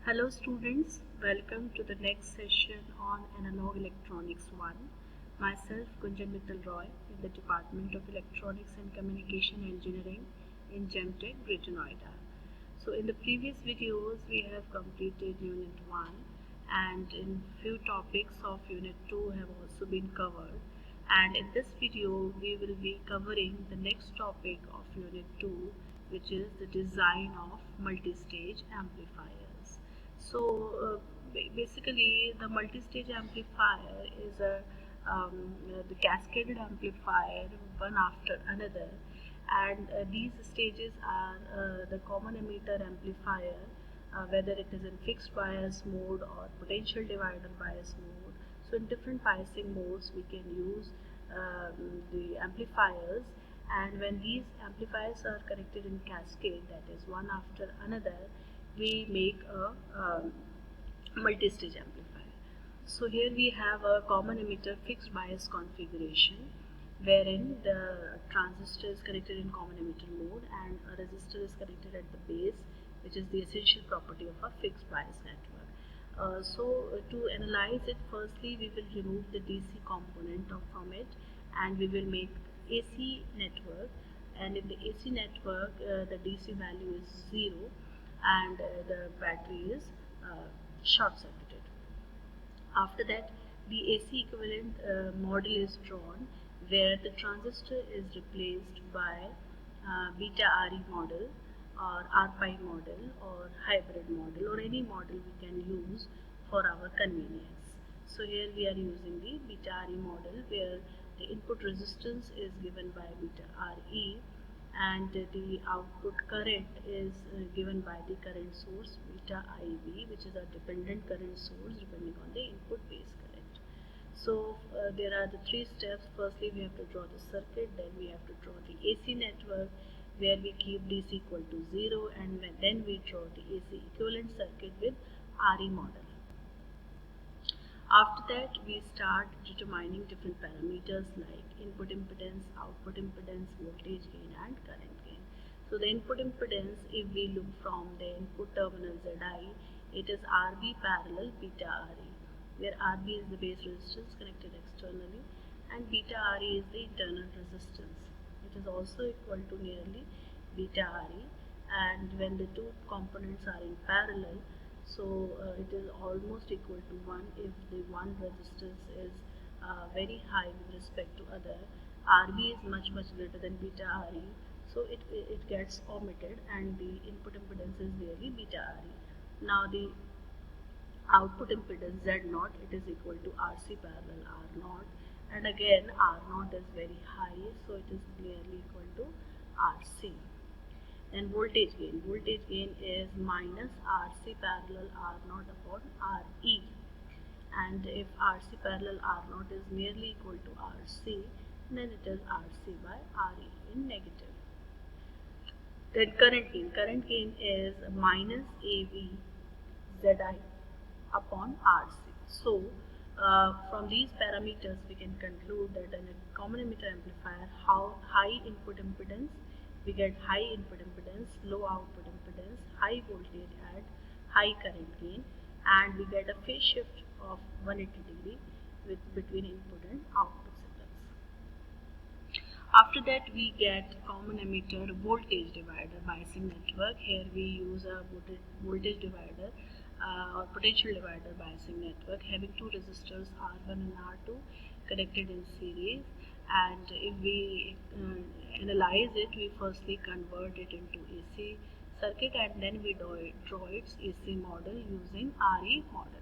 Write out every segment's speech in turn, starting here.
Hello students, welcome to the next session on Analog Electronics 1. Myself Kunjan Mittal Roy in the Department of Electronics and Communication Engineering in GEMTech, Greater Noida. So in the previous videos we have completed Unit 1 and in few topics of Unit 2 have also been covered, and in this video we will be covering the next topic of Unit 2, which is the design of multi-stage amplifiers. So basically the multi-stage amplifier is the cascaded amplifier one after another, and these stages are the common emitter amplifier, whether it is in fixed bias mode or potential divider bias mode. So in different biasing modes we can use the amplifiers, and when these amplifiers are connected in cascade, that is one after another, we make a multi-stage amplifier. So here we have a common emitter fixed bias configuration, wherein the transistor is connected in common emitter mode and a resistor is connected at the base, which is the essential property of a fixed bias network. To analyze it, firstly we will remove the DC component from it, and we will make AC network, and in the AC network the DC value is 0 and the battery is short circuited. After that, the AC equivalent model is drawn, where the transistor is replaced by beta RE model or RPi model or hybrid model, or any model we can use for our convenience. So here we are using the beta RE model, where the input resistance is given by beta RE and the output current is given by the current source beta IV, which is a dependent current source depending on the input base current. So there are the three steps. Firstly we have to draw the circuit, then we have to draw the AC network, where we keep DC equal to 0, and then we draw the AC equivalent circuit with RE model. After that, we start determining different parameters like input impedance, output impedance, voltage gain and current gain. So the input impedance, if we look from the input terminal Zi, it is Rb parallel beta Re, where Rb is the base resistance connected externally and beta Re is the internal resistance. It is also equal to nearly beta Re, and when the two components are in parallel, so it is almost equal to 1 if the one resistance is very high with respect to other. Rb is much greater than beta Re, so it gets omitted and the input impedance is really beta Re. Now the output impedance Z0, it is equal to Rc parallel R0, and again R0 is very high, so it is nearly equal to Rc. Then voltage gain is minus Rc parallel R0 upon Re, and if Rc parallel R0 is nearly equal to Rc, then it is Rc by Re in negative. Then current gain is minus Av Zi upon Rc. So from these parameters we can conclude that in a common emitter amplifier, how high input impedance, we get high input impedance, low output impedance, high voltage and high current gain, and we get a phase shift of 180 degree between input and output signals. After that we get common emitter voltage divider biasing network. Here we use a voltage divider or potential divider biasing network having two resistors R1 and R2 connected in series, and if we analyze it, we firstly convert it into AC circuit and then we draw its AC model using RE model.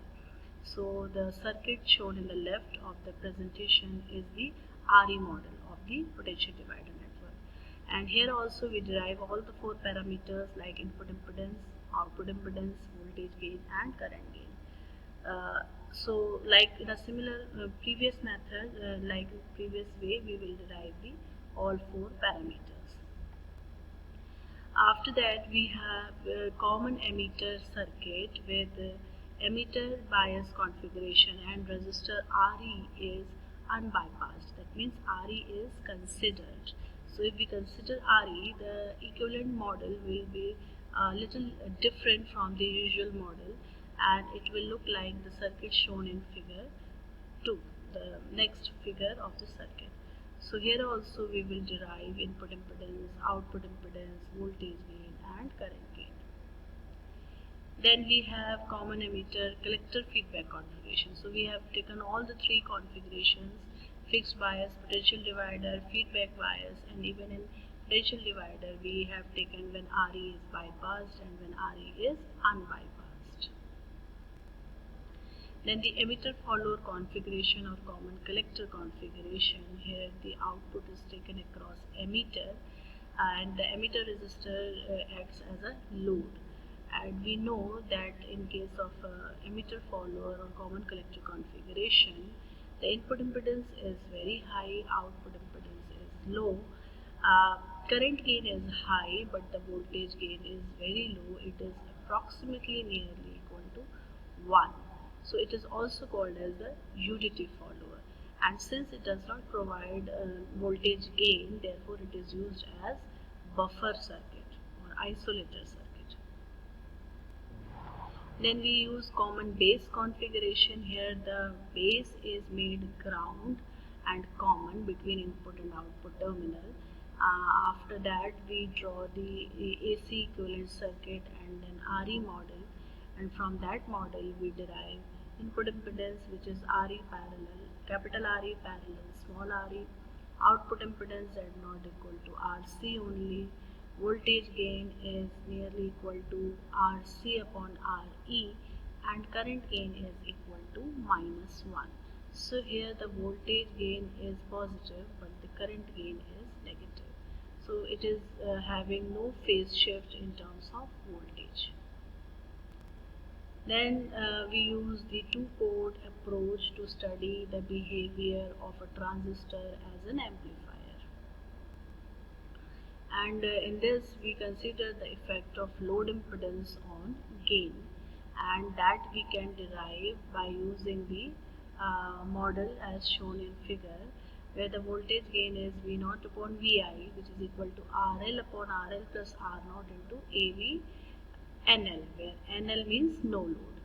So the circuit shown in the left of the presentation is the RE model of the potential divider network. And here also we derive all the four parameters like input impedance, output impedance, voltage gain and current gain. So like in a similar previous method, like previous way, we will derive the all four parameters. After that we have a common emitter circuit with emitter bias configuration, and resistor Re is unbypassed. That means Re is considered. So if we consider Re, the equivalent model will be a little different from the usual model, and it will look like the circuit shown in figure 2, the next figure of the circuit. So here also we will derive input impedance, output impedance, voltage gain and current gain. Then we have common emitter collector feedback configuration. So we have taken all the three configurations: fixed bias, potential divider, feedback bias, and even in potential divider we have taken when RE is bypassed and when RE is unbypassed. Then the emitter follower configuration or common collector configuration. Here the output is taken across emitter, and the emitter resistor acts as a load. And we know that in case of emitter follower or common collector configuration, the input impedance is very high, output impedance is low, uh, current gain is high, but the voltage gain is very low. It is approximately nearly equal to 1. So it is also called as the UDT follower. And since it does not provide voltage gain, therefore it is used as buffer circuit or isolator circuit. Then we use common base configuration. Here the base is made ground and common between input and output terminal. After that we draw the AC equivalent circuit and then RE model, and from that model we derive input impedance, which is RE parallel, capital RE parallel small re, output impedance Z0 equal to RC only, voltage gain is nearly equal to RC upon RE, and current gain is equal to -1. So here the voltage gain is positive but the current gain is negative. So it is having no phase shift in terms of voltage. Then we use the two-port approach to study the behavior of a transistor as an amplifier. And in this we consider the effect of load impedance on gain, and that we can derive by using the model as shown in figure, where the voltage gain is V0 upon Vi, which is equal to RL upon RL plus R0 into AV NL, where NL means no load,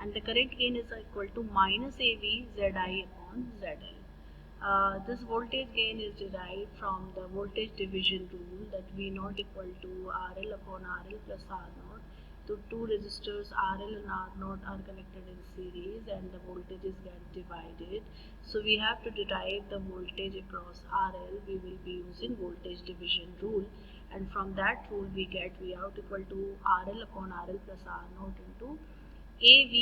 and the current gain is equal to minus AV Zi upon ZL. This voltage gain is derived from the voltage division rule, that V0 equal to RL upon RL plus R0. So two resistors RL and R0 are connected in series and the voltages get divided. So we have to derive the voltage across RL. We will be using voltage division rule, and from that rule we get V out equal to RL upon RL plus R0 into AV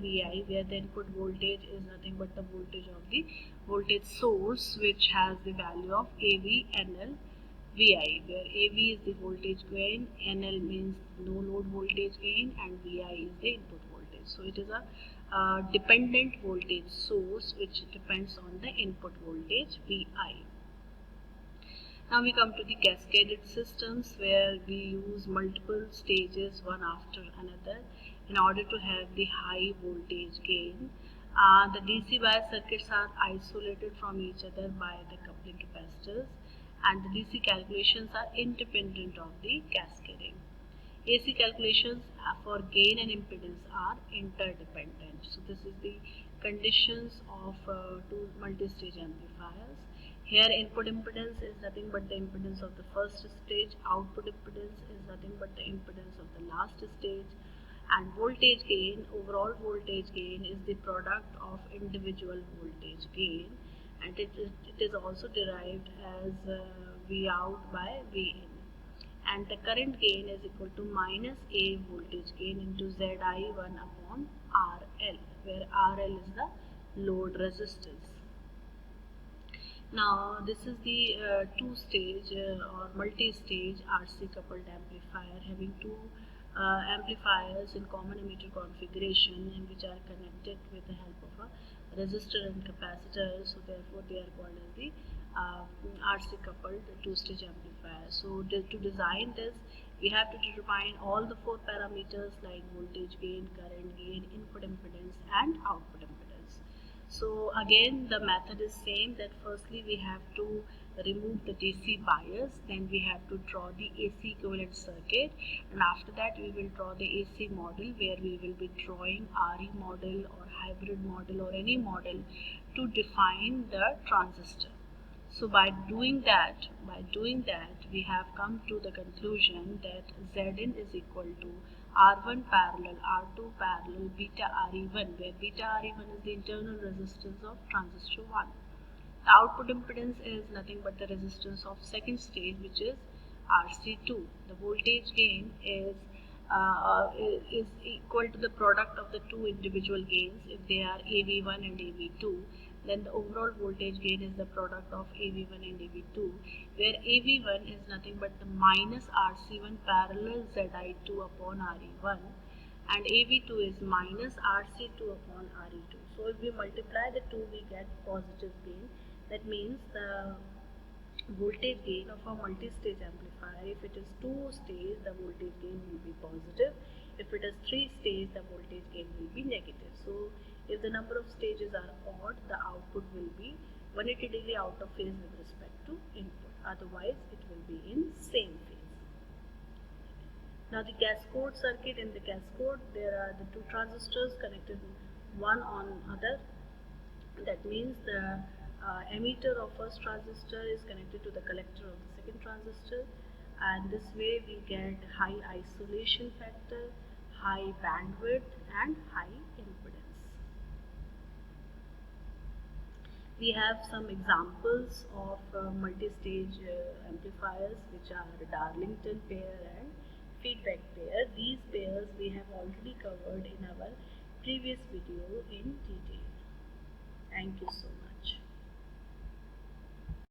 Vi, where the input voltage is nothing but the voltage of the voltage source, which has the value of AV Vi, where AV is the voltage gain, NL means no load voltage gain, and Vi is the input voltage. So it is a dependent voltage source which depends on the input voltage Vi. Now we come to the cascaded systems, where we use multiple stages one after another in order to have the high voltage gain. The DC bias circuits are isolated from each other by the coupling capacitors, and the DC calculations are independent of the cascading. AC calculations for gain and impedance are interdependent. So this is the conditions of two multi-stage amplifiers. Here input impedance is nothing but the impedance of the first stage, output impedance is nothing but the impedance of the last stage, and voltage gain, overall voltage gain, is the product of individual voltage gain, and it is also derived as V out by V in. And the current gain is equal to minus A voltage gain into Zi1 upon RL, where RL is the load resistance. Now this is the two-stage or multi-stage RC coupled amplifier, having two amplifiers in common emitter configuration, and which are connected with the help of a resistor and capacitor. So therefore they are called as the RC coupled two-stage amplifier. So to design this, we have to determine all the four parameters like voltage gain, current gain, input impedance and output impedance. So again the method is same, that firstly we have to remove the DC bias, then we have to draw the AC equivalent circuit, and after that we will draw the AC model, where we will be drawing RE model or hybrid model or any model to define the transistor. So by doing that, we have come to the conclusion that Zn is equal to R1 parallel R2 parallel beta Re1, where beta Re1 is the internal resistance of transistor 1. The output impedance is nothing but the resistance of second stage, which is RC2. The voltage gain is equal to the product of the two individual gains. If they are AV1 and AV2, then the overall voltage gain is the product of AV1 and AV2, where AV1 is nothing but the minus RC1 parallel Zi2 upon Re1, and AV2 is minus RC2 upon Re2. So if we multiply the two, we get positive gain. That means the voltage gain of a multi-stage amplifier, if it is 2-stage, the voltage gain will be positive. If it is 3-stage, the voltage gain will be negative. So if the number of stages are odd, the output will be 180° out of phase with respect to input. Otherwise, it will be in same phase. Now the cascode circuit. In the cascode, there are the two transistors connected one on other. That means the emitter of first transistor is connected to the collector of the second transistor, and this way we get high isolation factor, high bandwidth and high impedance. We have some examples of multi-stage amplifiers, which are Darlington pair and feedback pair. These pairs we have already covered in our previous video in detail. Thank you so much.